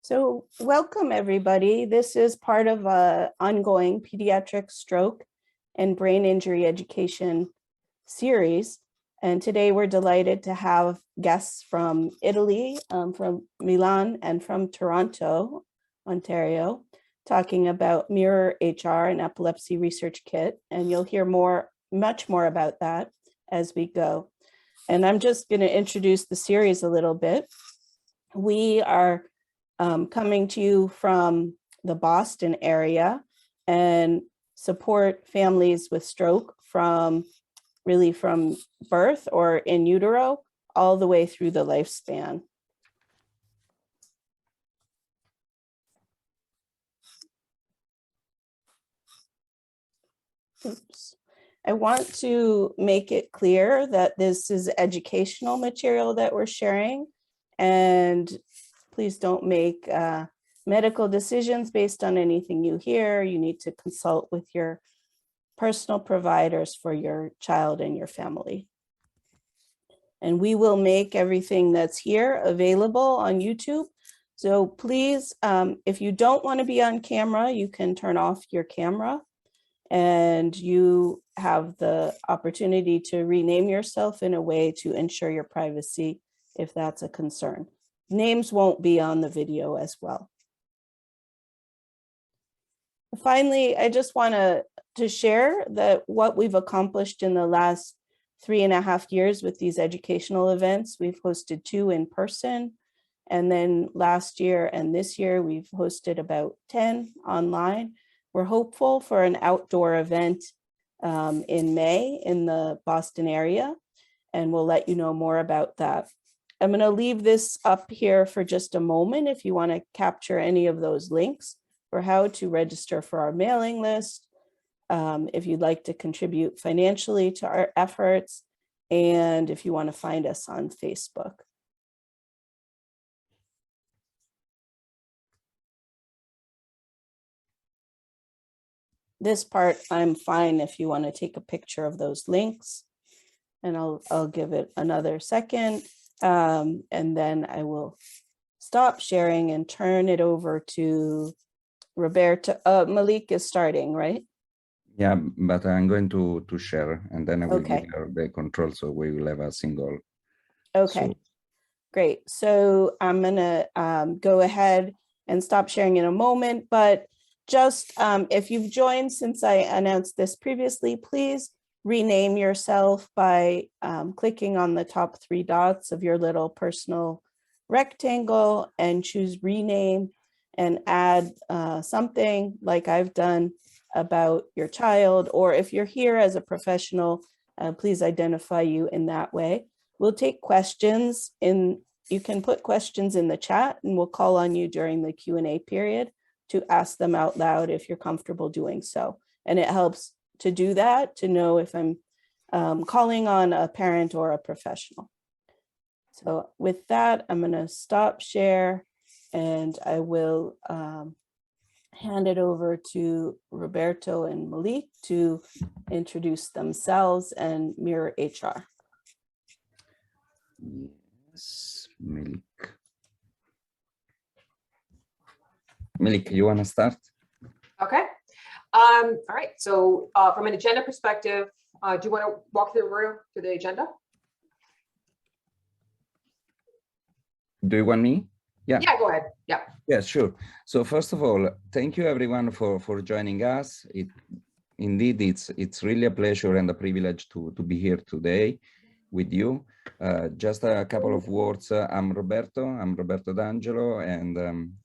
So welcome, everybody. This is part of an ongoing pediatric stroke and brain injury education series. And today we're delighted to have guests from Italy, from Milan, and from Toronto, Ontario, talking about MirrorHR, an epilepsy research kit. And you'll hear much more about that as we go. And I'm just going to introduce the series a little bit. We are coming to you from the Boston area and support families with stroke from birth or in utero all the way through the lifespan. Oops. I want to make it clear that this is educational material that we're sharing, and please don't make medical decisions based on anything you hear. You need to consult with your personal providers for your child and your family. And we will make everything that's here available on YouTube. So please, if you don't want to be on camera, you can turn off your camera, and you have the opportunity to rename yourself in a way to ensure your privacy if that's a concern. Names won't be on the video as well. Finally, I just want to share that what we've accomplished in the last 3.5 years with these educational events. We've hosted 2 in person, and then last year and this year we've hosted about 10 online. We're hopeful for an outdoor event in May in the Boston area, and we'll let you know more about that. I'm going to leave this up here for just a moment if you want to capture any of those links for how to register for our mailing list, if you'd like to contribute financially to our efforts, and if you want to find us on Facebook. This part, I'm fine if you want to take a picture of those links, and I'll give it another second, and then I will stop sharing and turn it over to Roberto. Malik is starting, right? Yeah, but I'm going to share, and then I will Okay. give her the control, so we will have a single. Okay, So, great. So I'm gonna go ahead and stop sharing in a moment, but just if you've joined since I announced this previously, please rename yourself by clicking on the top 3 dots of your little personal rectangle and choose rename and add something like I've done about your child, or if you're here as a professional, please identify you in that way. We'll take questions you can put questions in the chat, and we'll call on you during the Q&A period to ask them out loud if you're comfortable doing so. And it helps to do that, to know if I'm calling on a parent or a professional. So with that, I'm going to stop share, and I will hand it over to Roberto and Malik to introduce themselves and MirrorHR. yes, Malik, you want to start? Okay. All right. So from an agenda perspective, do you want to walk through the agenda? Do you want me? Yeah. Yeah, go ahead. Yeah. Yeah, sure. So first of all, thank you everyone for joining us. Indeed, it's really a pleasure and a privilege to be here today with you. Just a couple of words. I'm Roberto D'Angelo, and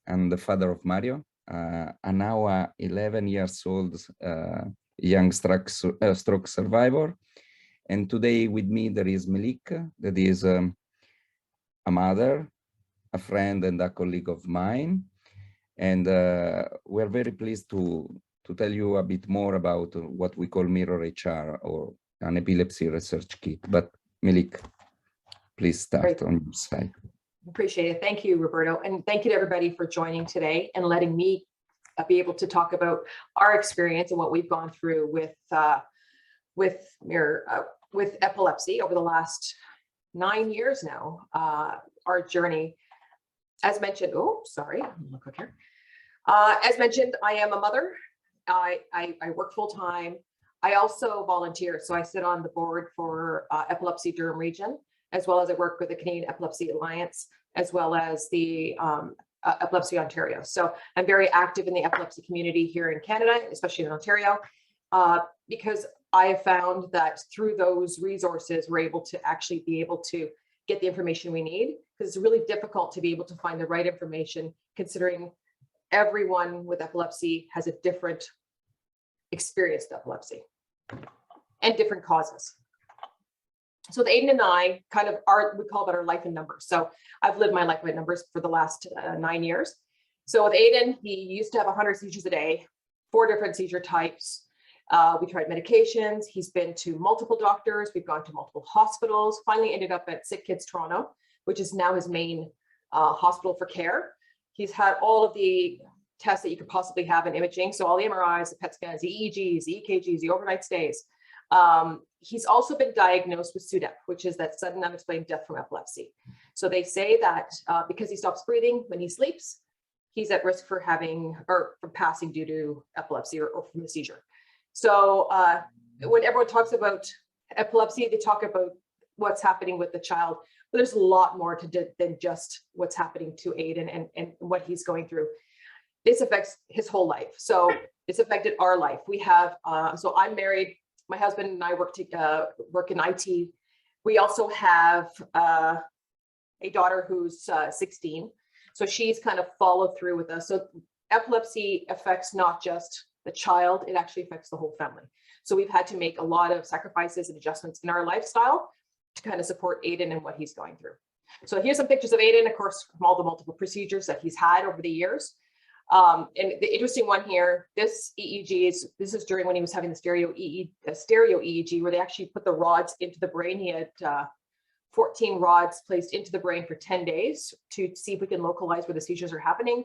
I'm the father of Mario, and now a 11 years old young stroke survivor. And today with me there is Malik, that is a mother, a friend, and a colleague of mine. And we're very pleased to tell you a bit more about what we call MirrorHR, or an epilepsy research kit. But Malik, please start. Great. On your side. Appreciate it. Thank you, Roberto. And thank you to everybody for joining today and letting me be able to talk about our experience and what we've gone through with epilepsy over the last 9 years now. Our journey As mentioned, oh, sorry, I'm gonna look here. As mentioned, I am a mother. I work full time. I also volunteer. So I sit on the board for Epilepsy Durham Region, as well as I work with the Canadian Epilepsy Alliance, as well as the Epilepsy Ontario. So I'm very active in the epilepsy community here in Canada, especially in Ontario, because I have found that through those resources, we're able to actually be able to get the information we need, because it's really difficult to be able to find the right information, considering everyone with epilepsy has a different experience with epilepsy and different causes. So the Aiden and I kind of are, we call it our life in numbers. So I've lived my life in numbers for the last 9 years. So with Aiden, he used to have 100 seizures a day, 4 different seizure types. We tried medications. He's been to multiple doctors. We've gone to multiple hospitals, finally ended up at Sick Kids Toronto, which is now his main hospital for care. He's had all of the tests that you could possibly have in imaging. So all the MRIs, the PET scans, the EEGs, the EKGs, the overnight stays. He's also been diagnosed with SUDEP, which is that sudden unexplained death from epilepsy. So they say that because he stops breathing when he sleeps, he's at risk for having, or from passing due to epilepsy or from the seizure. So when everyone talks about epilepsy, they talk about what's happening with the child, but there's a lot more to than just what's happening to Aiden and what he's going through. This affects his whole life. So it's affected our life. We have, so I'm married, my husband and I work in IT. We also have a daughter who's 16. So she's kind of followed through with us. So epilepsy affects not just the child, it actually affects the whole family. So we've had to make a lot of sacrifices and adjustments in our lifestyle to kind of support Aiden and what he's going through. So here's some pictures of Aiden, of course, from all the multiple procedures that he's had over the years. And the interesting one here, this EEG this is during when he was having the stereo EEG, where they actually put the rods into the brain. He had 14 rods placed into the brain for 10 days to see if we can localize where the seizures are happening.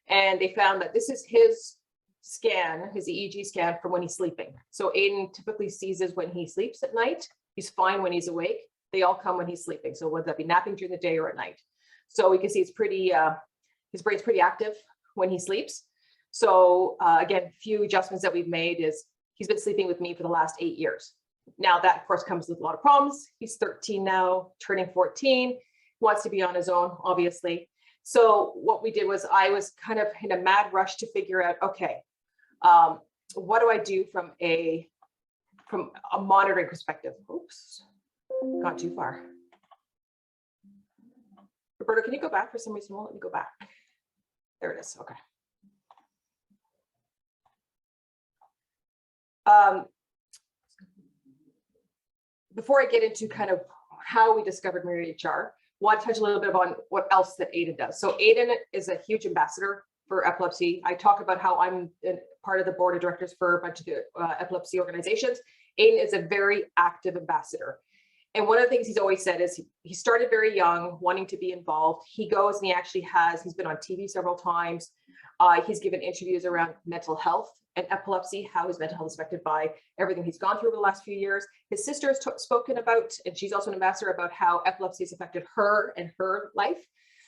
And they found that this is his scan, his EEG scan from when he's sleeping. So Aiden typically seizes when he sleeps at night. He's fine when he's awake. They all come when he's sleeping. So whether that be napping during the day or at night. So we can see it's pretty, his brain's pretty active when he sleeps. So again, few adjustments that we've made is he's been sleeping with me for the last 8 years. Now that of course comes with a lot of problems. He's 13 now, turning 14, wants to be on his own, obviously. So what we did was I was kind of in a mad rush to figure out, okay, what do I do from a monitoring perspective? Oops, got too far. Roberto, can you go back? For some reason, won't let me go back. There it is. Okay. Before I get into kind of how we discovered MirrorHR, want to touch a little bit on what else that Aiden does. So Aiden is a huge ambassador for epilepsy. I talk about how I'm part of the board of directors for a bunch of epilepsy organizations. Aiden is a very active ambassador. And one of the things he's always said is he started very young, wanting to be involved. He goes and he actually he's been on TV several times. He's given interviews around mental health and epilepsy, how his mental health is affected by everything he's gone through over the last few years. His sister has spoken about, and she's also an ambassador, about how epilepsy has affected her and her life.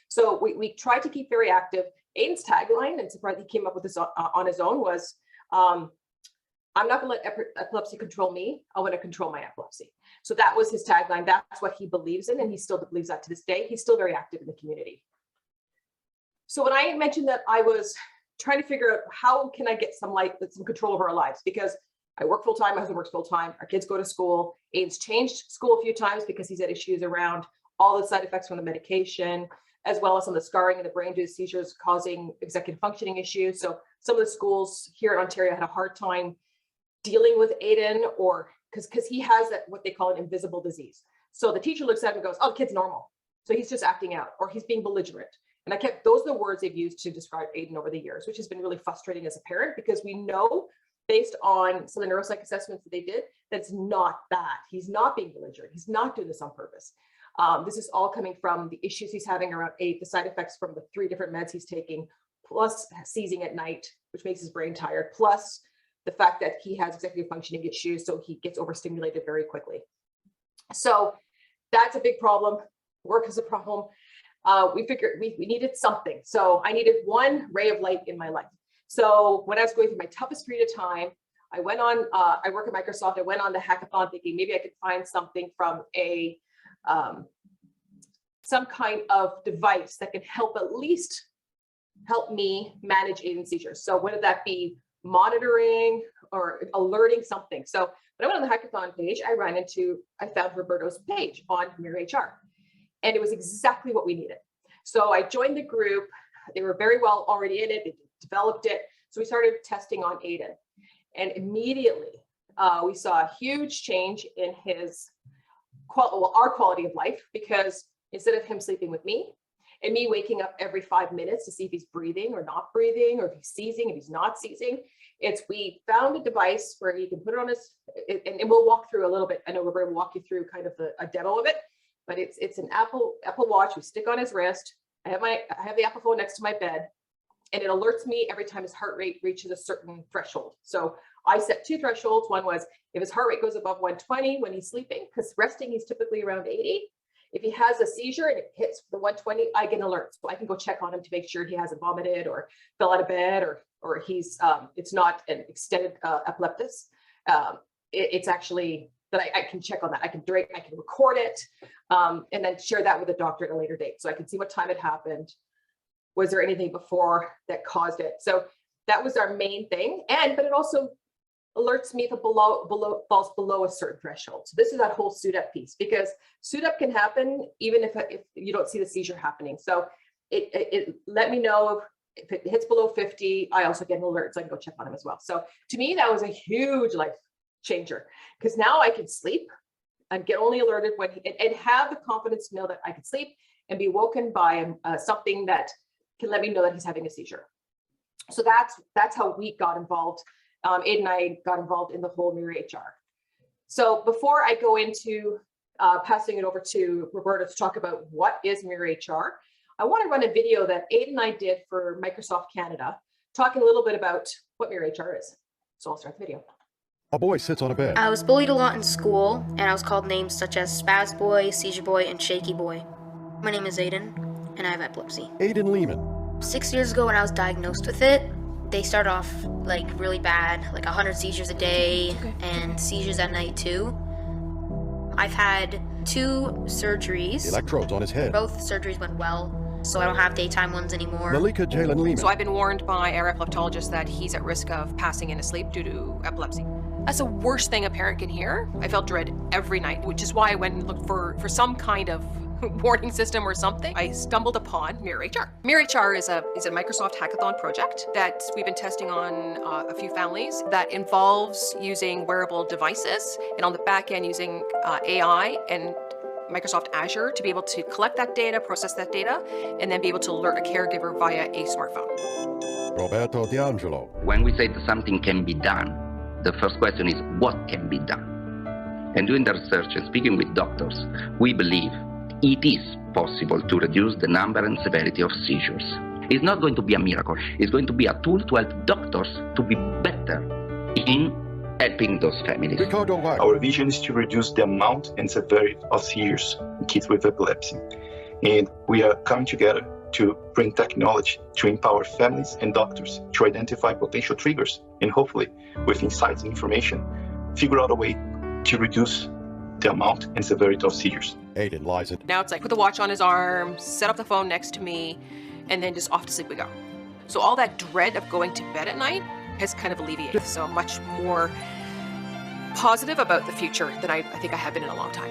So we try to keep very active. Aiden's tagline, and surprised he came up with this on his own, was, I'm not gonna let epilepsy control me, I wanna control my epilepsy. So that was his tagline, that's what he believes in, and he still believes that to this day. He's still very active in the community. So when I mentioned that I was trying to figure out how can I get some control over our lives, because I work full time, my husband works full time, our kids go to school. Aiden's changed school a few times because he's had issues around all the side effects from the medication, as well as some of the scarring in the brain due to seizures causing executive functioning issues. So some of the schools here in Ontario had a hard time dealing with Aiden, or because he has that, what they call an invisible disease. So the teacher looks at him and goes, oh, the kid's normal. So he's just acting out, or he's being belligerent. And those are the words they've used to describe Aiden over the years, which has been really frustrating as a parent, because we know based on some of the neuropsych assessments that they did, that's not that. He's not being belligerent. He's not doing this on purpose. This is all coming from the issues he's having around the side effects from the 3 different meds he's taking, plus seizing at night, which makes his brain tired, plus the fact that he has executive functioning issues, so he gets overstimulated very quickly. So that's a big problem. Work is a problem. we figured we needed something. So I needed one ray of light in my life. So when I was going through my toughest period of time, I went on, I work at Microsoft, I went on the hackathon thinking maybe I could find something from a, some kind of device that can help at least help me manage Aiden's seizures. So whether that be monitoring or alerting something. So when I went on the hackathon page, I found Roberto's page on MirrorHR, and it was exactly what we needed. So I joined the group. They were very well already in it. They developed it. So we started testing on Aiden. And immediately we saw a huge change in his our quality of life, because instead of him sleeping with me and me waking up every 5 minutes to see if he's breathing or not breathing, or if he's seizing, if he's not seizing, we found a device where you can put it on his, and we'll walk through a little bit. I know Roberto will walk you through kind of a demo of it, but it's an Apple Watch we stick on his wrist. I have the Apple phone next to my bed, and it alerts me every time his heart rate reaches a certain threshold. So I set 2 thresholds. One was if his heart rate goes above 120 when he's sleeping, because resting he's typically around 80. If he has a seizure and it hits the 120, I get an alert. So I can go check on him to make sure he hasn't vomited or fell out of bed, or he's it's not an extended epileptus. It's actually that I can check on that. I can record it and then share that with the doctor at a later date. So I can see what time it happened. Was there anything before that caused it? So that was our main thing. But it also alerts me if it falls below a certain threshold. So this is that whole SUDEP piece, because SUDEP can happen even if you don't see the seizure happening. So it let me know if it hits below 50, I also get an alert, so I can go check on him as well. So to me, that was a huge life changer, because now I can sleep and get only alerted when and have the confidence to know that I can sleep and be woken by something that can let me know that he's having a seizure. So that's how we got involved. Aiden and I got involved in the whole MirrorHR. So before I go into passing it over to Roberto to talk about what is MirrorHR, I want to run a video that Aiden and I did for Microsoft Canada, talking a little bit about what MirrorHR is. So I'll start the video. A boy sits on a bed. I was bullied a lot in school, and I was called names such as Spaz Boy, Seizure Boy, and Shaky Boy. My name is Aiden, and I have epilepsy. Aiden Lehman. 6 years ago when I was diagnosed with it, they start off like really bad, like 100 seizures a day, and seizures at night too. I've had 2 surgeries. Electrodes on his head. Both surgeries went well, so I don't have daytime ones anymore. Malika Jalen Lehman. So I've been warned by our epileptologist that he's at risk of passing into sleep due to epilepsy. That's the worst thing a parent can hear. I felt dread every night, which is why I went and looked for some kind of warning system or something. I stumbled upon MirrorHR. MirrorHR is a Microsoft hackathon project that we've been testing on a few families that involves using wearable devices, and on the back end using AI and Microsoft Azure to be able to collect that data, process that data, and then be able to alert a caregiver via a smartphone. Roberto D'Angelo. When we say that something can be done, the first question is what can be done? And doing the research and speaking with doctors, we believe it is possible to reduce the number and severity of seizures. It's not going to be a miracle. It's going to be a tool to help doctors to be better in helping those families. Ricardo White. Our vision is to reduce the amount and severity of seizures in kids with epilepsy. And we are coming together to bring technology to empower families and doctors to identify potential triggers, and hopefully, with insights and information, figure out a way to reduce the amount and severity of seizures. Aiden lies it. Now it's like put the watch on his arm, set up the phone next to me, and then just off to sleep we go. So all that dread of going to bed at night has kind of alleviated. So I'm much more positive about the future than I think I have been in a long time.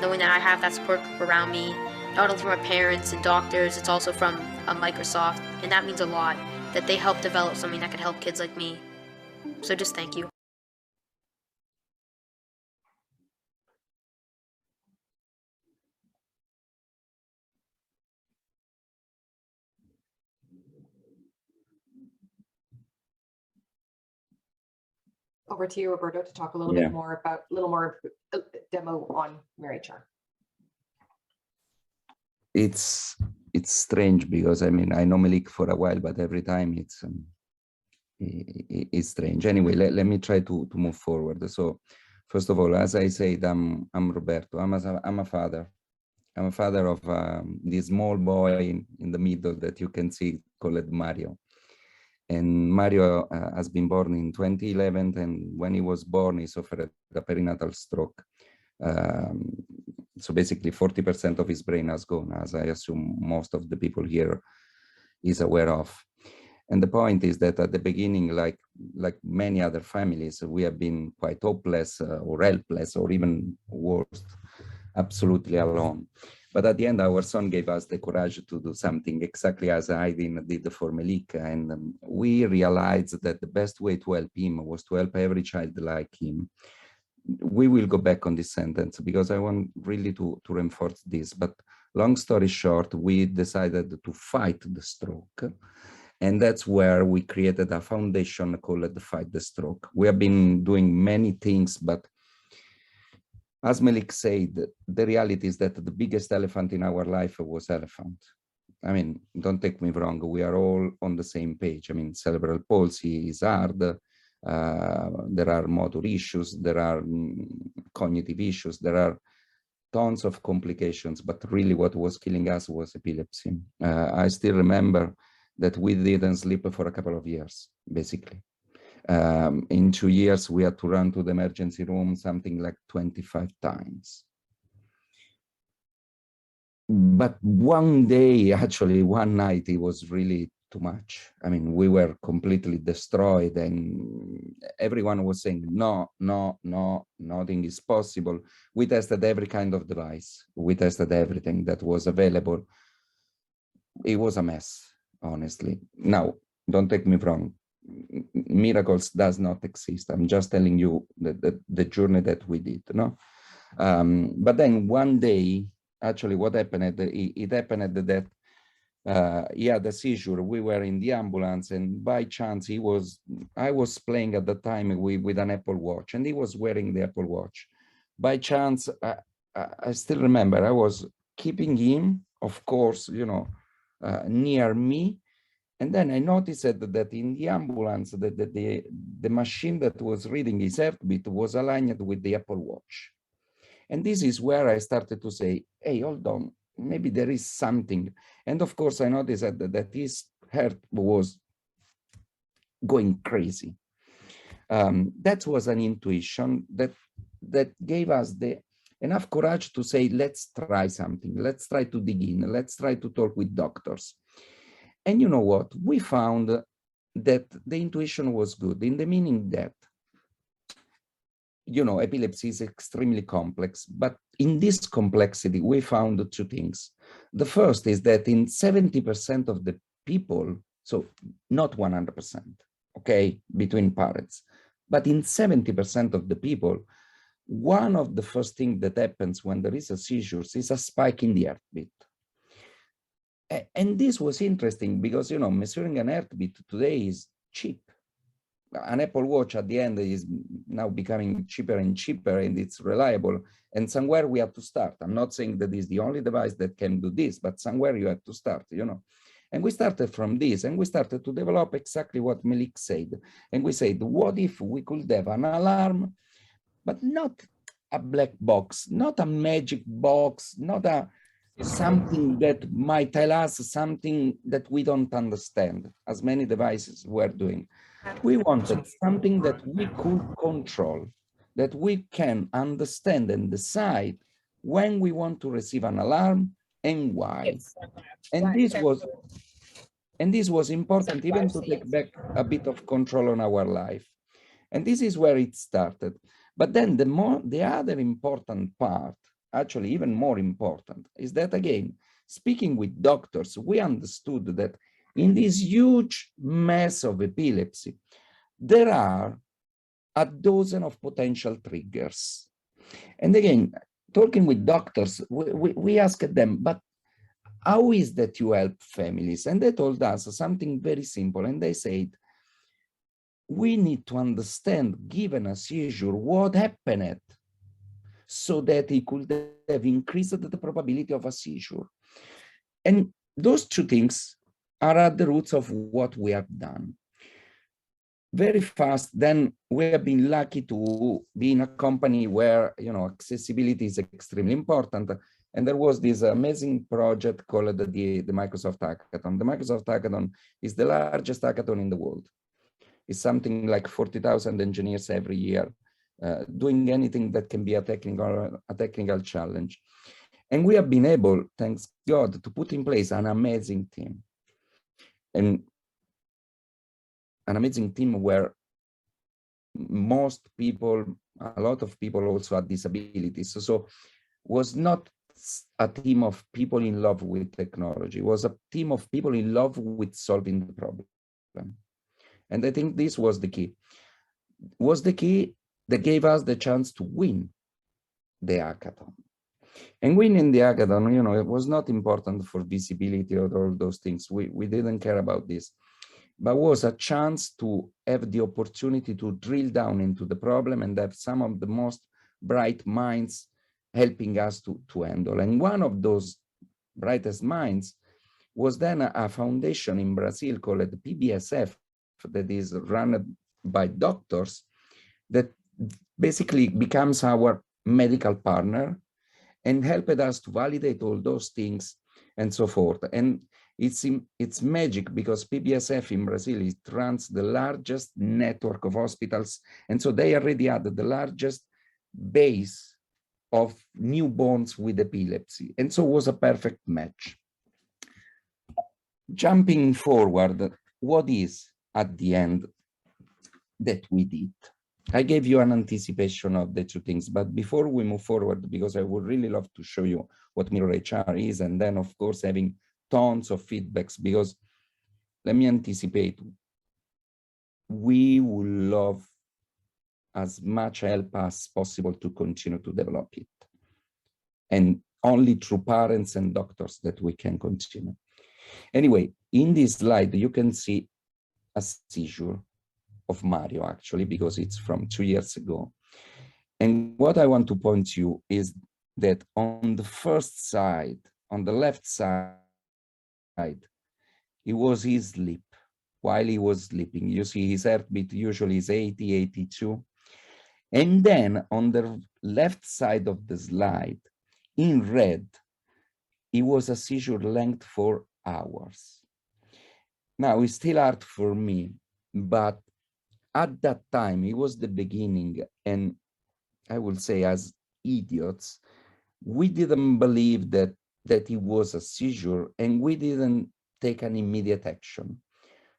Knowing that I have that support group around me, not only from my parents and doctors, it's also from Microsoft, and that means a lot, that they help develop something that can help kids like me. So just thank you. Over to you, Roberto, to talk a little bit more about demo on MirrorHR. It's strange because I mean I know Malik for a while, but every time it's strange. Anyway, let me try to move forward. So first of all, as I said, I'm Roberto. I'm a father. I'm a father of this small boy in the middle that you can see called Mario. And Mario has been born in 2011, and when he was born, he suffered a perinatal stroke. So basically 40% of his brain has gone, as I assume most of the people here is aware of. And the point is that at the beginning, like many other families, we have been quite hopeless or helpless, or even worse, absolutely alone. But at the end, our son gave us the courage to do something exactly as I did for Melik. And we realized that the best way to help him was to help every child like him. We will go back on this sentence because I want really to reinforce this. But long story short, we decided to fight the stroke. And that's where we created a foundation called Fight the Stroke. We have been doing many things, but as Melik said, the reality is that the biggest elephant in our life was elephant. I mean, don't take me wrong, we are all on the same page. I mean, cerebral palsy is hard. There are motor issues, there are cognitive issues, there are tons of complications, but really what was killing us was epilepsy. I still remember that we didn't sleep for a couple of years, basically. In 2 years, we had to run to the emergency room something like 25 times. But one day, actually, one night, it was really too much. I mean, we were completely destroyed, and everyone was saying, no, no, no, nothing is possible. We tested every kind of device. We tested everything that was available. It was a mess, honestly. Now, don't take me wrong. Miracles does not exist. I'm just telling you the journey that we did, no? But then one day, actually what happened, it happened that he had a seizure. We were in the ambulance, and by chance I was playing at the time with an Apple Watch, and he was wearing the Apple Watch. By chance, I still remember, I was keeping him, of course, you know, near me. And then I noticed that in the ambulance, the machine that was reading his heartbeat was aligned with the Apple Watch. And this is where I started to say, hey, hold on, maybe there is something. And of course, I noticed that his heart was going crazy. That was an intuition that gave us enough courage to say, let's try something. Let's try to dig in. Let's try to talk with doctors. And you know what? We found that the intuition was good, in the meaning that, you know, epilepsy is extremely complex, but in this complexity, we found two things. The first is that in 70% of the people, so not 100%, okay, between parents, but in 70% of the people, one of the first things that happens when there is a seizure is a spike in the heartbeat. And this was interesting because, you know, measuring an heartbeat today is cheap. An Apple Watch at the end is now becoming cheaper and cheaper, and it's reliable. And somewhere we have to start. I'm not saying that is the only device that can do this, but somewhere you have to start, you know. And we started from this, and we started to develop exactly what Melik said. And we said, what if we could have an alarm, but not a black box, not a magic box, not a something that might tell us something that we don't understand, as many devices were doing. We wanted something that we could control, that we can understand and decide when we want to receive an alarm and why. And this was important, even to take back a bit of control on our life. And this is where it started. But then the other important part, actually even more important, is that, again, speaking with doctors, we understood that in this huge mess of epilepsy, there are a dozen of potential triggers. And again, talking with doctors, we asked them, but how is that you help families? And they told us something very simple. And they said, we need to understand, given a seizure, what happened, so that he could have increased the probability of a seizure. And those two things are at the roots of what we have done. Very fast, then we have been lucky to be in a company where, you know, accessibility is extremely important. And there was this amazing project called the Microsoft Hackathon. The Microsoft Hackathon is the largest hackathon in the world. It's something like 40,000 engineers every year doing anything that can be a technical challenge. And we have been able, thanks God, to put in place an amazing team. And an amazing team where most people, a lot of people also had disabilities. So was not a team of people in love with technology. It was a team of people in love with solving the problem. And I think this was the key. Was the key that gave us the chance to win the hackathon. And winning the hackathon, you know, it was not important for visibility or all those things. We didn't care about this, but was a chance to have the opportunity to drill down into the problem and have some of the most bright minds helping us to handle. And one of those brightest minds was then a foundation in Brazil called the PBSF that is run by doctors that basically becomes our medical partner and helped us to validate all those things and so forth. And it's magic because PBSF in Brazil, it runs the largest network of hospitals. And so they already had the largest base of newborns with epilepsy. And so it was a perfect match. Jumping forward, what is at the end that we did? I gave you an anticipation of the two things, but before we move forward, because I would really love to show you what MirrorHR is, and then of course having tons of feedbacks, because let me anticipate, we would love as much help as possible to continue to develop it. And only through parents and doctors that we can continue. Anyway, in this slide, you can see a seizure of Mario, actually, because it's from 2 years ago. And what I want to point to you is that on the first side, on the left side, it was his sleep. While he was sleeping, you see his heartbeat usually is 80, 82. And then on the left side of the slide, in red, it was a seizure length for hours. Now, it's still hard for me, but at that time, it was the beginning, and I will say as idiots, we didn't believe that it was a seizure, and we didn't take an immediate action.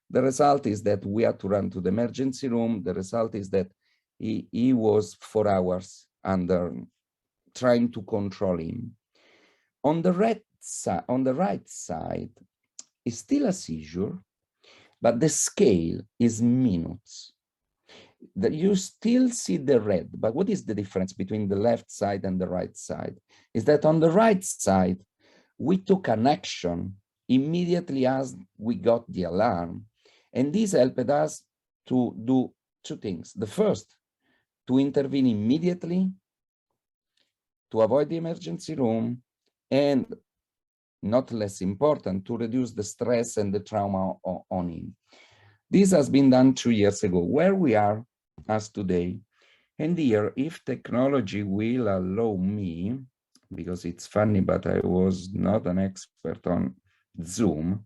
The result is that we had to run to the emergency room. The result is that he was 4 hours under trying to control him. On the right side is still a seizure, but the scale is minutes. You still see the red, but what is the difference between the left side and the right side? Is that on the right side, we took an action immediately as we got the alarm. And this helped us to do two things. The first, to intervene immediately, to avoid the emergency room, and not less important, to reduce the stress and the trauma on him. This has been done 2 years ago. Where we are as today, and here, if technology will allow me, because it's funny, but I was not an expert on Zoom,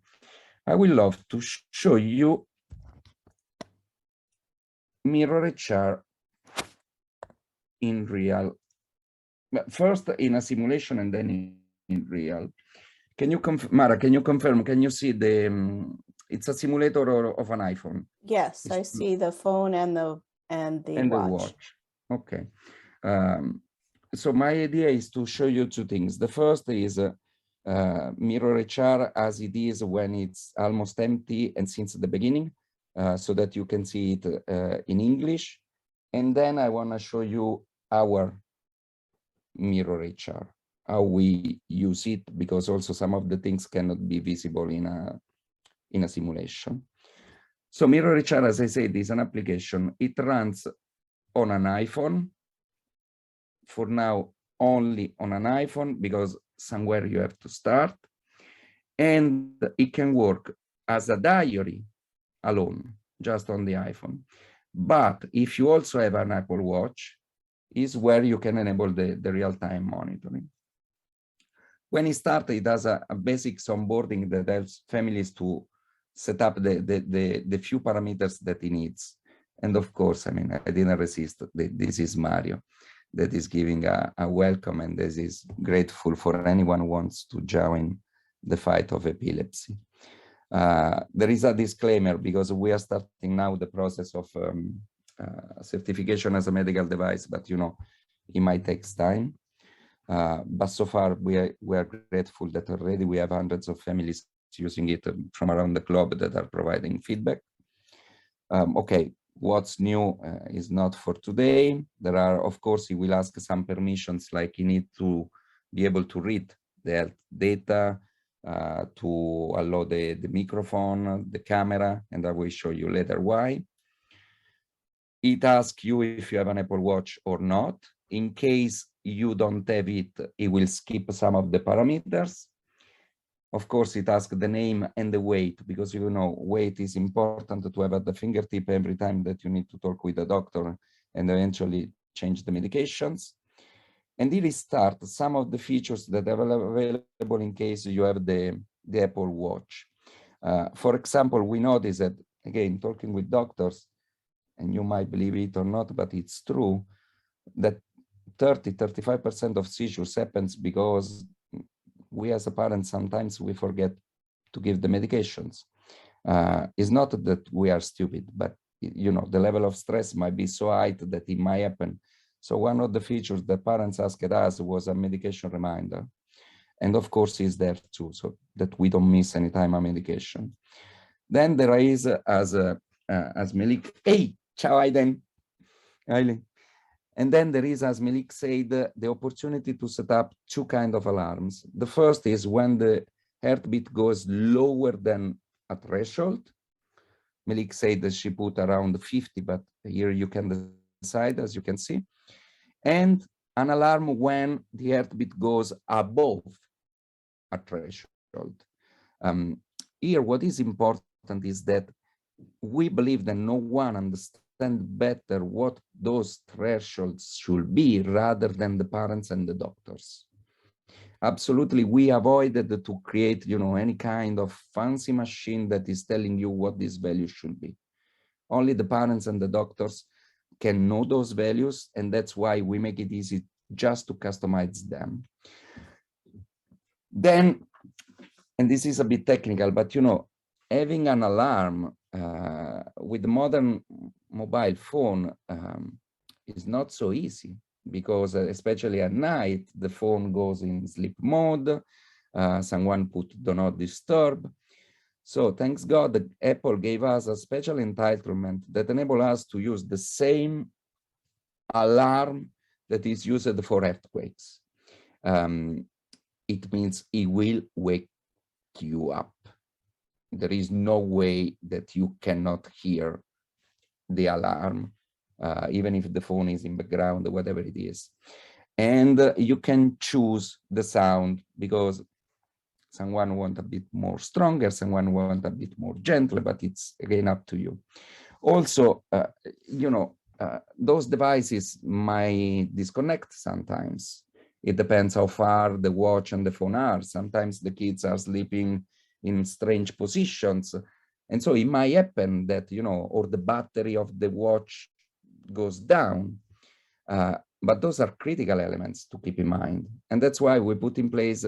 I will love to show you MirrorHR in real, first in a simulation and then in real. Can you confirm, Mara, can you confirm, can you see the, it's a simulator of an iPhone? Yes, I see the phone and the watch. Okay. So my idea is to show you two things. The first is MirrorHR as it is when it's almost empty and since the beginning, so that you can see it in English. And then I want to show you our MirrorHR, how we use it, because also some of the things cannot be visible in a simulation. So MirrorHR, as I said, is an application. It runs on an iPhone. For now, only on an iPhone, because somewhere you have to start. And it can work as a diary alone, just on the iPhone. But if you also have an Apple Watch, is where you can enable the real-time monitoring. When he started, it has a basic onboarding that helps families to set up the few parameters that he needs. And of course, I mean, I didn't resist. This is Mario that is giving a welcome, and this is grateful for anyone who wants to join the fight of epilepsy. There is a disclaimer because we are starting now the process of certification as a medical device, but you know, it might take time. But so far we are grateful that already we have hundreds of families using it from around the globe that are providing feedback. Okay, what's new is not for today. There are, of course, he will ask some permissions, like you need to be able to read the health data, to allow the microphone, the camera, and I will show you later why. It asks you if you have an Apple Watch or not. In case you don't have it, it will skip some of the parameters. Of course, it asks the name and the weight, because you know, weight is important to have at the fingertip every time that you need to talk with the doctor and eventually change the medications. And it restarts some of the features that are available in case you have the Apple Watch. For example, we notice that, again, talking with doctors, and you might believe it or not, but it's true, that 30–35% of seizures happens because we as a parent, sometimes we forget to give the medications. It's not that we are stupid, but you know, the level of stress might be so high that it might happen. So one of the features that parents asked us was a medication reminder. And of course, is there too, so that we don't miss any time a medication. Then there is, as Melik, hey, ciao, Aiden. And then there is, as Melik said, the opportunity to set up two kinds of alarms. The first is when the heartbeat goes lower than a threshold. Melik said that she put around 50, but here you can decide, as you can see. And an alarm when the heartbeat goes above a threshold. Here, what is important is that we believe that no one understands better what those thresholds should be rather than the parents and the doctors. Absolutely, we avoided to create, you know, any kind of fancy machine that is telling you what these values should be. Only the parents and the doctors can know those values, and that's why we make it easy just to customize them. Then, and this is a bit technical, but you know, having an alarm with the modern mobile phone is not so easy, because especially at night, the phone goes in sleep mode. Someone put do not disturb. So thanks God that Apple gave us a special entitlement that enables us to use the same alarm that is used for earthquakes. It means it will wake you up. There is no way that you cannot hear the alarm, even if the phone is in background or whatever it is. And you can choose the sound, because someone wants a bit more stronger, someone wants a bit more gentle, but it's again up to you. Also, you know, those devices might disconnect sometimes. It depends how far the watch and the phone are. Sometimes the kids are sleeping in strange positions. And so it might happen that, you know, or the battery of the watch goes down. But those are critical elements to keep in mind. And that's why we put in place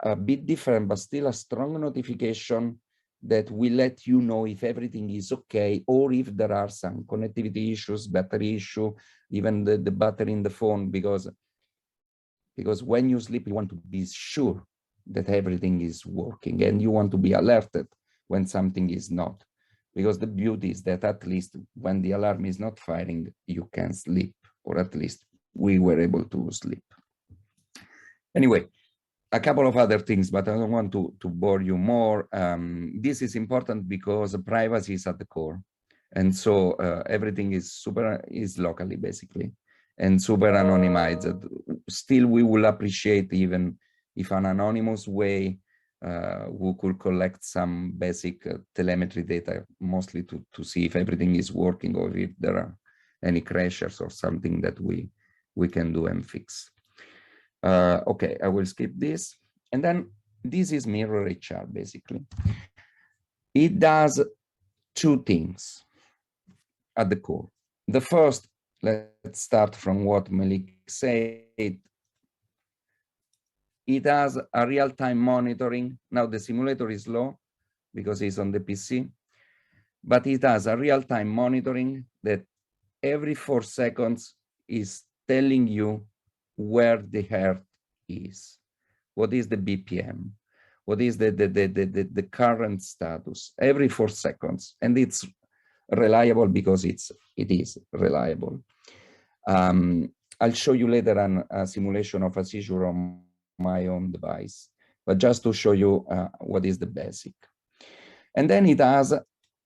a bit different, but still a strong notification that will let you know if everything is okay, or if there are some connectivity issues, battery issue, even the battery in the phone, because when you sleep, you want to be sure that everything is working, and you want to be alerted when something is not, because the beauty is that at least when the alarm is not firing, you can sleep, or at least we were able to sleep. Anyway, a couple of other things, but I don't want to bore you more. This is important because privacy is at the core. And so everything is locally, basically, and super anonymized. Still, we will appreciate even if an anonymous way we could collect some basic telemetry data, mostly to see if everything is working or if there are any crashes or something that we can do and fix. Okay, I will skip this. And then this is MirrorHR, basically. It does two things at the core. The first, let's start from what Malik said. It has a real-time monitoring. Now the simulator is low because it's on the PC, but it has a real-time monitoring that every 4 seconds is telling you where the heart is, what is the BPM, what is the current status, every 4 seconds. And it's reliable because it is reliable. I'll show you later a simulation of a seizure on my own device, but just to show you what is the basic. And then it has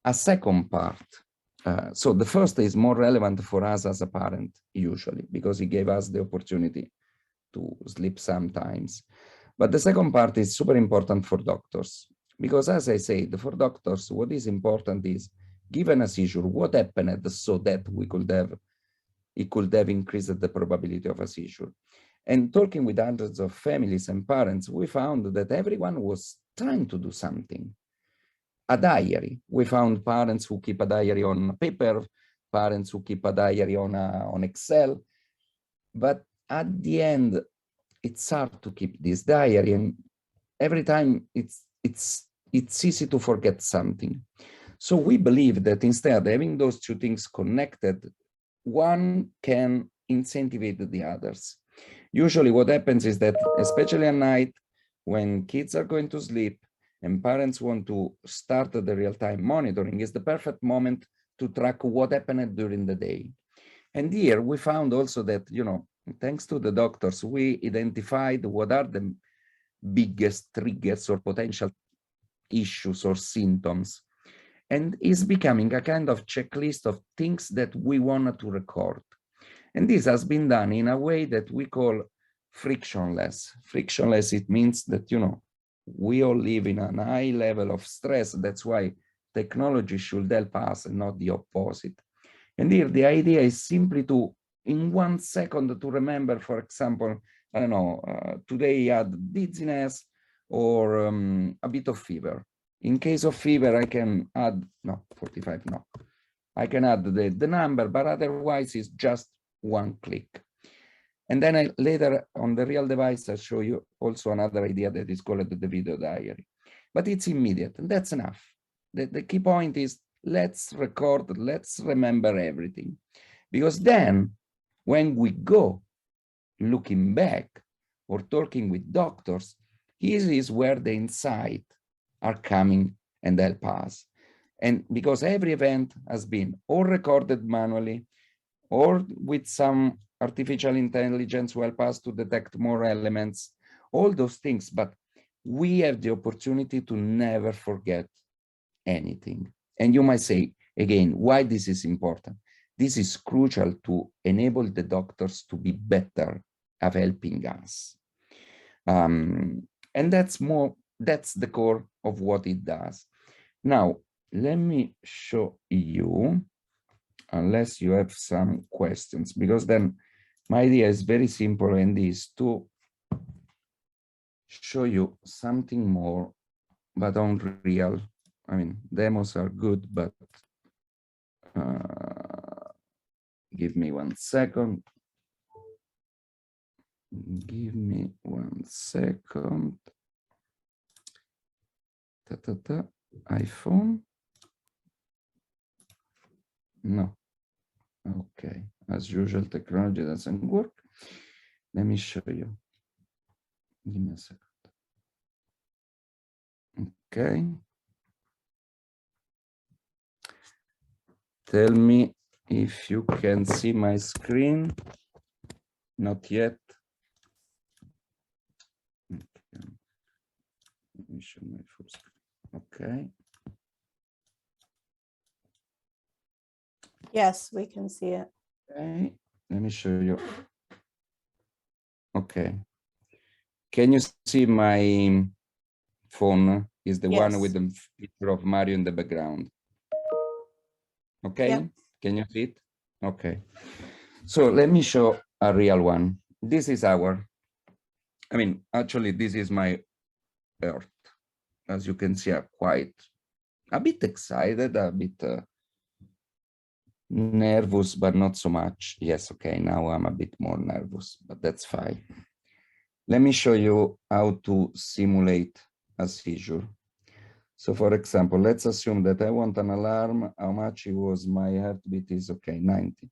a second part. So the first is more relevant for us as a parent, usually, because it gave us the opportunity to sleep sometimes. But the second part is super important for doctors, because as I said, for doctors, what is important is, given a seizure, what happened so that it could have increased the probability of a seizure. And talking with hundreds of families and parents, we found that everyone was trying to do something. A diary. We found parents who keep a diary on paper, parents who keep a diary on Excel. But at the end, it's hard to keep this diary, and every time it's easy to forget something. So we believe that instead, having those two things connected, one can incentivize the others. Usually what happens is that, especially at night, when kids are going to sleep and parents want to start the real-time monitoring, is the perfect moment to track what happened during the day. And here we found also that, you know, thanks to the doctors, we identified what are the biggest triggers or potential issues or symptoms. And it's becoming a kind of checklist of things that we want to record. And this has been done in a way that we call frictionless. Frictionless, it means that, you know, we all live in a high level of stress. That's why technology should help us and not the opposite. And here the idea is simply to, in 1 second, to remember, for example, I don't know, today I had dizziness or a bit of fever. In case of fever, I can add, no, 45, no. I can add the number, but otherwise it's just 1 click. And then later on the real device, I'll show you also another idea that is called the video diary. But it's immediate, and that's enough. The key point is, let's record, let's remember everything. Because then, when we go looking back or talking with doctors, here is where the insight are coming and help us. And because every event has been or recorded manually or with some artificial intelligence will help us to detect more elements, all those things, but we have the opportunity to never forget anything. And you might say, again, why this is important? This is crucial to enable the doctors to be better at helping us. And that's the core of what it does. Now, let me show you, unless you have some questions, because then my idea is very simple and is to show you something more, but on real. I mean, demos are good, but give me 1 second. Give me 1 second. iPhone. No. Okay. As usual, technology doesn't work. Let me show you. Give me a second. Okay. Tell me if you can see my screen. Not yet. Okay. Let me show my full screen. Okay. Yes, we can see it. Okay. Let me show you. Okay. Can you see my phone? Is the one with the picture of Mario in the background. Okay. Yep. Can you see it? Okay. So let me show a real one. This is our I mean, actually, this is my earth. As you can see, I'm quite a bit excited, a bit nervous, but not so much. Yes, okay, now I'm a bit more nervous, but that's fine. Let me show you how to simulate a seizure. So for example, let's assume that I want an alarm. How much it was my heartbeat is okay, 90.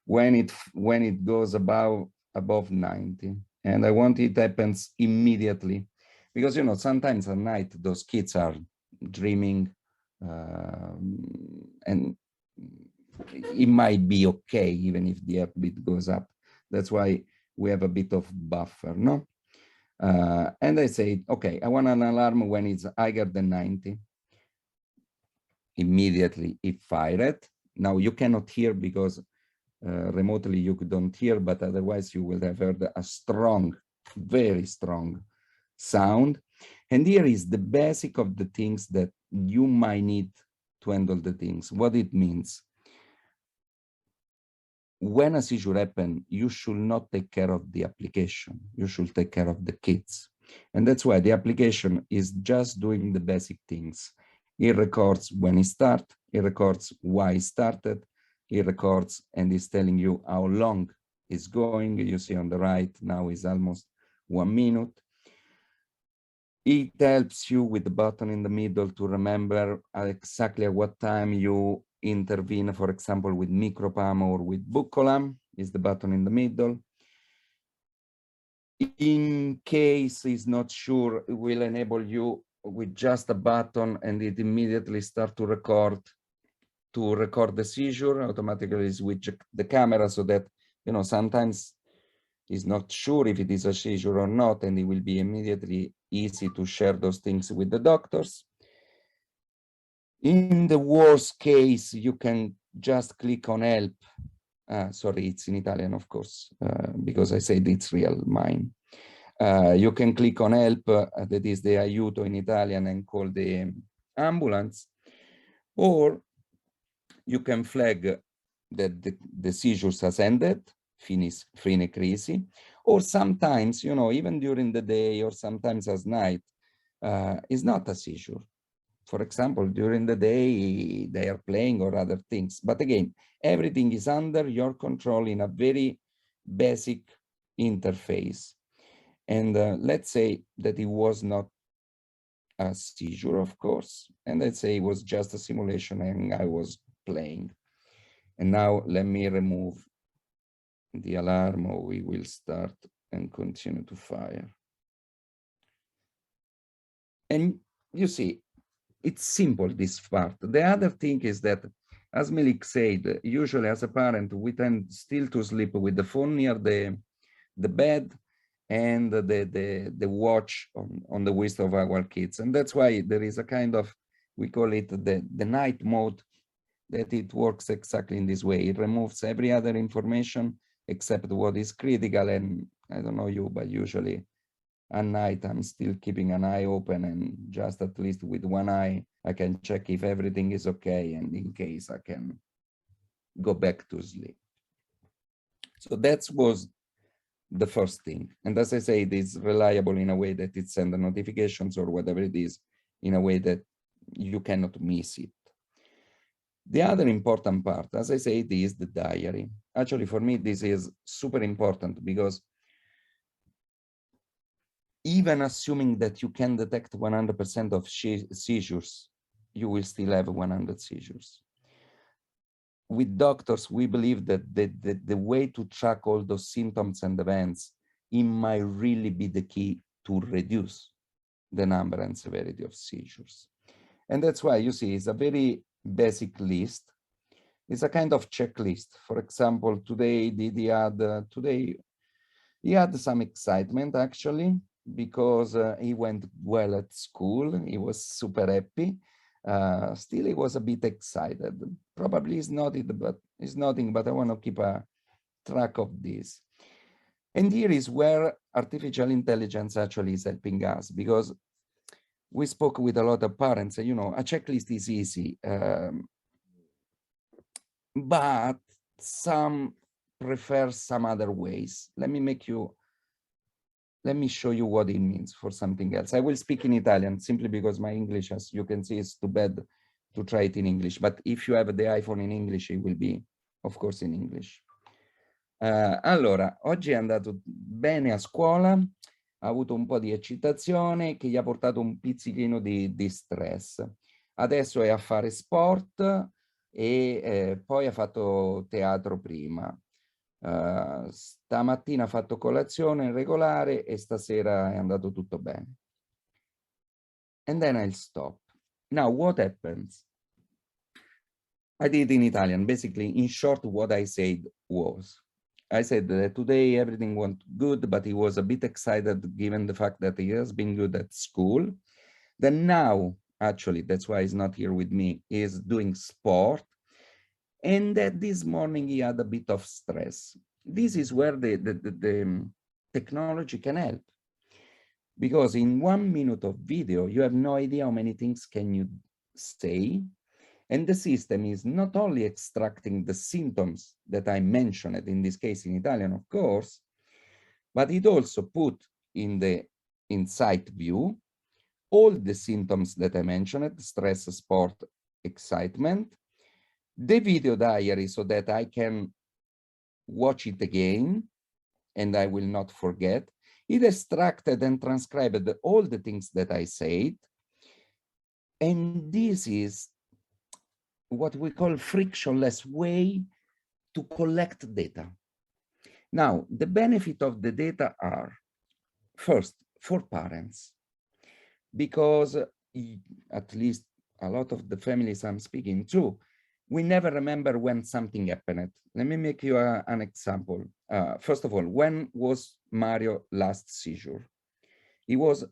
When it goes above 90, and I want it happens immediately, because you know sometimes at night those kids are dreaming, and it might be okay even if the heartbeat goes up. That's why we have a bit of buffer, no? And I say, okay, I want an alarm when it's higher than 90. Immediately it fired. Now you cannot hear because remotely you don't hear, but otherwise you will have heard a strong, very strong sound. And here is the basic of the things that you might need to handle the things. What it means. When a seizure happens, you should not take care of the application. You should take care of the kids. And that's why the application is just doing the basic things. It records when it started, it records why it started, it records and is telling you how long it's going. You see on the right, now is almost 1 minute. It helps you with the button in the middle to remember exactly at what time you intervene, for example, with micropam or with buccolam, is the button in the middle. In case it's not sure, it will enable you with just a button and it immediately start to record the seizure, automatically switch the camera so that, you know, sometimes is not sure if it is a seizure or not, and it will be immediately easy to share those things with the doctors. In the worst case, you can just click on help. Sorry, it's in Italian, of course, because I said it's real mine. You can click on help, that is the aiuto in Italian, and call the ambulance, or you can flag that the seizures has ended, fine crisi, or sometimes, you know, even during the day or sometimes as night, is not a seizure. For example, during the day, they are playing or other things. But again, everything is under your control in a very basic interface. And let's say that it was not a seizure, of course. And let's say it was just a simulation and I was playing. And now let me remove the alarm, or we will start and continue to fire. And you see, it's simple, this part. The other thing is that, as Melik said, usually as a parent, we tend still to sleep with the phone near the bed and the watch on the wrist of our kids. And that's why there is a kind of, we call it the night mode, that it works exactly in this way. It removes every other information except what is critical. And I don't know you, but usually at night I'm still keeping an eye open, and just at least with one eye, I can check if everything is okay, and in case I can go back to sleep. So that was the first thing. And as I say, it is reliable in a way that it sends the notifications or whatever it is in a way that you cannot miss it. The other important part, as I say, it is the diary. Actually, for me, this is super important because even assuming that you can detect 100% of seizures, you will still have 100 seizures. With doctors, we believe that the way to track all those symptoms and events, it might really be the key to reduce the number and severity of seizures. And that's why you see it's a very basic list. It's a kind of checklist. For example, today he had some excitement actually, because he went well at school. He was super happy. Still, he was a bit excited. Probably it's nothing, but I want to keep a track of this. And here is where artificial intelligence actually is helping us, because we spoke with a lot of parents, and, you know, a checklist is easy, but some prefer some other ways. Let me make you let me show you what it means for something else. I will speak in Italian simply because my English, as you can see, is too bad to try it in English. But if you have the iPhone in English, it will be, of course, in English. Allora, oggi è andato bene a scuola, ha avuto un po' di eccitazione che gli ha portato un pizzichino di stress. Adesso è a fare sport e poi ha fatto teatro prima. Stamattina ha fatto colazione regolare e stasera è andato tutto bene. And then I'll stop. Now, what happens? I did in Italian. Basically, in short, what I said was, I said that today everything went good, but he was a bit excited given the fact that he has been good at school. Then now, actually, that's why he's not here with me, is doing sport. And that this morning he had a bit of stress. This is where the technology can help. Because in 1 minute of video, you have no idea how many things can you say. And the system is not only extracting the symptoms that I mentioned, in this case in Italian, of course, but it also put in the insight view all the symptoms that I mentioned, stress, sport, excitement, the video diary so that I can watch it again and I will not forget. It extracted and transcribed all the things that I said. And this is what we call frictionless way to collect data. Now, the benefit of the data are, first, for parents, because at least a lot of the families I'm speaking to, we never remember when something happened. Let me make you an example. First of all, when was Mario last seizure? He was,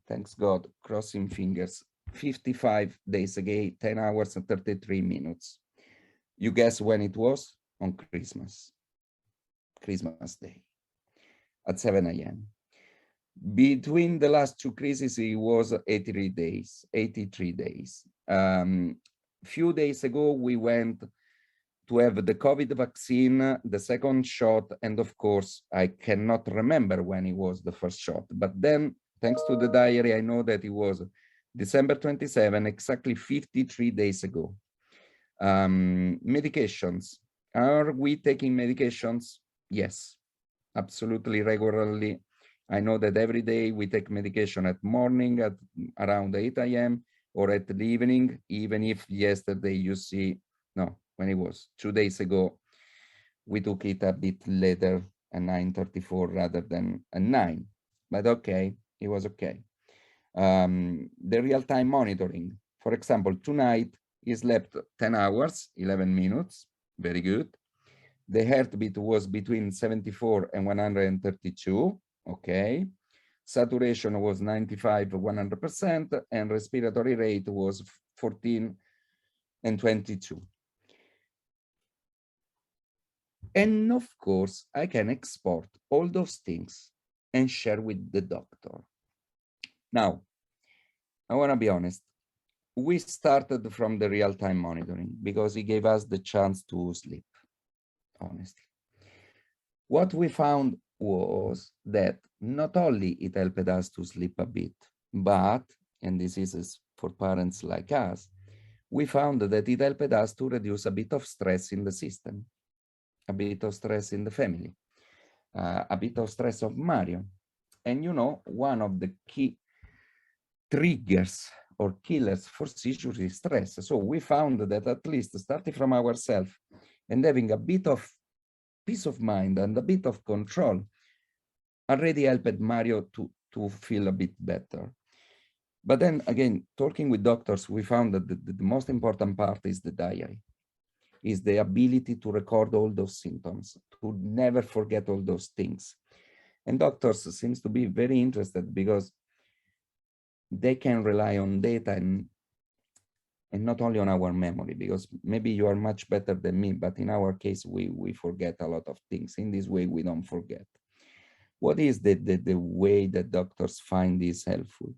thanks God, crossing fingers, 55 days ago, 10 hours and 33 minutes. You guess when it was? On Christmas Day, at 7 a.m. Between the last two crises, it was 83 days. Few days ago, we went to have the COVID vaccine, the second shot, and of course, I cannot remember when it was the first shot. But then, thanks to the diary, I know that it was December 27, exactly 53 days ago. Medications. Are we taking medications? Yes, absolutely regularly. I know that every day we take medication at morning at around 8 a.m. or at the evening, even if yesterday you see, no, when it was 2 days ago, we took it a bit later at 9:34 rather than at 9, but okay, it was okay. The real-time monitoring, for example, tonight he slept 10 hours, 11 minutes, very good. The heartbeat was between 74 and 132, okay. Saturation was 95, 100%, and respiratory rate was 14 and 22. And of course, I can export all those things and share with the doctor. Now, I want to be honest. We started from the real-time monitoring because it gave us the chance to sleep, honestly. What we found was that not only it helped us to sleep a bit, but, and this is for parents like us, we found that it helped us to reduce a bit of stress in the system, a bit of stress in the family, a bit of stress of Mario. And you know, one of the key triggers or killers for seizures is stress. So we found that at least starting from ourselves and having a bit of peace of mind and a bit of control already helped Mario to feel a bit better. But then again, talking with doctors, we found that the most important part is the diary, is the ability to record all those symptoms, to never forget all those things. And doctors seems to be very interested because they can rely on data and not only on our memory, because maybe you are much better than me, but in our case, we forget a lot of things. In this way, we don't forget. What is the way that doctors find this helpful?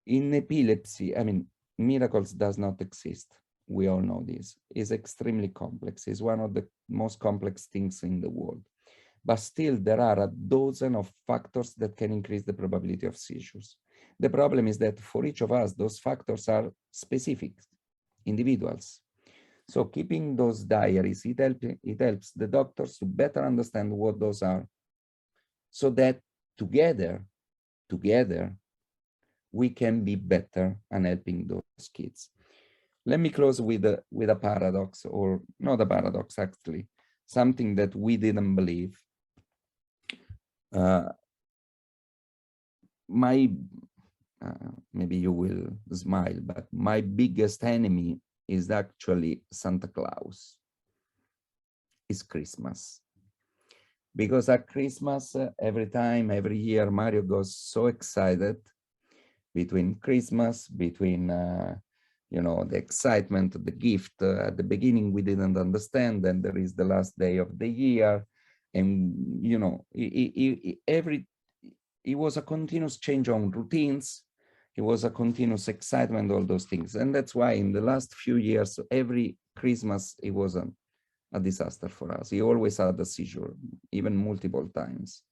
In epilepsy, I mean, miracles does not exist. We all know this. It's extremely complex. It's one of the most complex things in the world. but still there are a dozen of factors that can increase the probability of seizures. The problem is that for each of us, those factors are specific, individuals. So keeping those diaries, it helps the doctors to better understand what those are, so that together, we can be better at helping those kids. Let me close with a paradox, or not a paradox, actually, something that we didn't believe. Maybe you will smile, but my biggest enemy is actually Santa Claus. It's Christmas. Because at Christmas, every year, Mario goes so excited between Christmas, between you know, the excitement, the gift. At the beginning, we didn't understand, and there is the last day of the year, and you know, it was a continuous change on routines. It was a continuous excitement, all those things, and that's why in the last few years, every Christmas it was a disaster for us. He always had a seizure, even multiple times.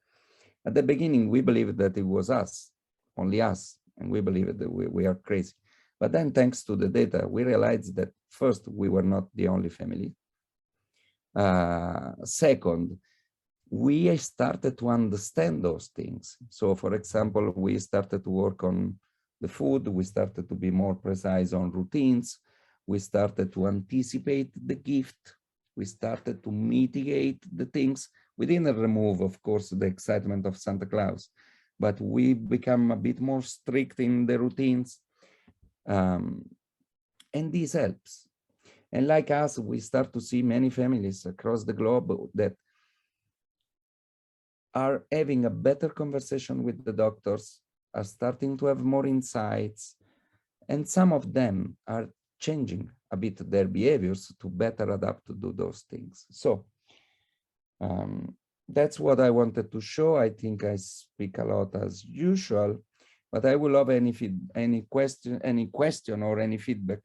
At the beginning, we believed that it was us, only us, and we believed that we are crazy. But then, thanks to the data, we realized that first, we were not the only family. Second, we started to understand those things. So, for example, we started to work on the food. We started to be more precise on routines. We started to anticipate the gift. We started to mitigate the things. We didn't remove, of course, the excitement of Santa Claus, but we become a bit more strict in the routines. And this helps. And like us, we start to see many families across the globe that are having a better conversation with the doctors, are starting to have more insights, and some of them are changing a bit their behaviors to better adapt to do those things. So that's what I wanted to show. I think I speak a lot as usual, but I would love any question or any feedback.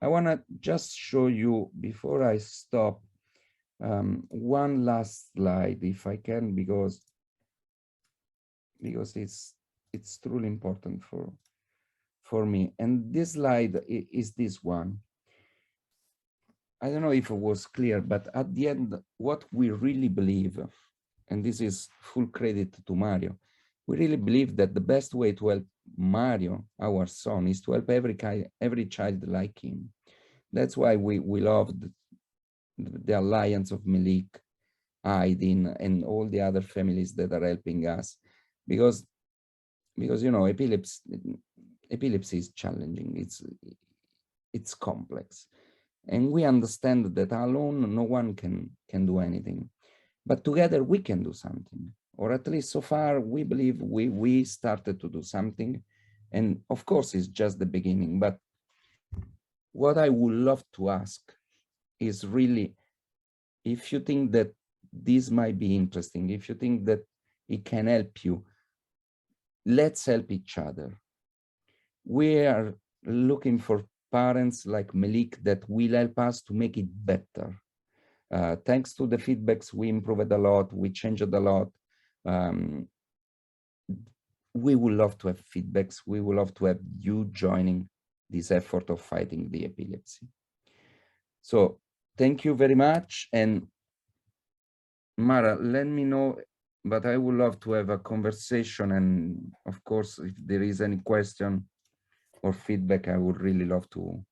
I want to just show you, before I stop, one last slide, if I can, because it's truly important for me. And this slide is this one. I don't know if it was clear, but at the end, what we really believe, and this is full credit to Mario, we really believe that the best way to help Mario, our son, is to help every child like him. That's why we love the alliance of Malik, Aydin, and all the other families that are helping us, because you know, epilepsy is challenging. It's complex, and we understand that alone no one can do anything, but together we can do something. Or at least so far, we believe we started to do something. And of course, it's just the beginning. But what I would love to ask is really, if you think that this might be interesting, if you think that it can help you, let's help each other. We are looking for parents like Malik that will help us to make it better. Thanks to the feedbacks, we improved a lot, we changed a lot. We would love to have feedbacks. We would love to have you joining this effort of fighting the epilepsy. So thank you very much. And Mara, let me know, but I would love to have a conversation. And of course, if there is any question or feedback, I would really love to